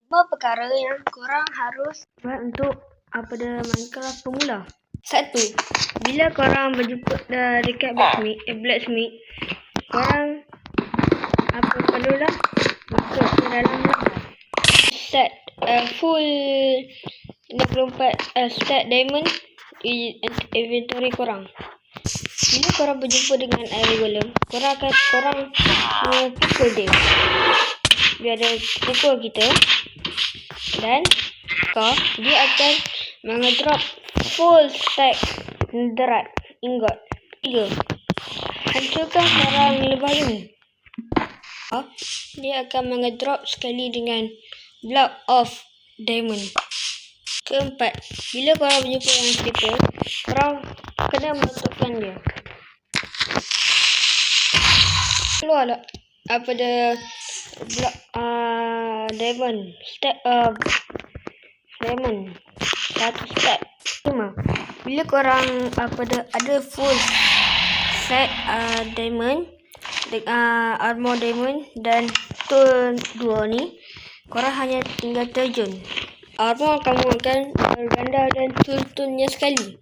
5 perkara yang korang harus buat untuk Minecraft pemula. 1. Bila korang berjumpa dekat blacksmith, korang perlulah masuk ke dalam lava. Set full 64 stack diamond di inventory korang. Bila korang berjumpa dengan iron golem, korang pukul dia. Dia ada pukul kita dan dia akan mengedrop full stack netherite ingot. 3. Hancurkan sarang lebah ini. Dia akan mengedrop sekali dengan block of diamond. 4. Bila korang berjumpa dengan creeper, korang kena meletupkan dia. Keluarlah block diamond stack diamond 1 stack. 5. Bila korang ada full set diamond armor diamond dan tool 2 ni, korang hanya tinggal terjun. Armor akan mengeluarkan berganda dan tool-toolnya sekali.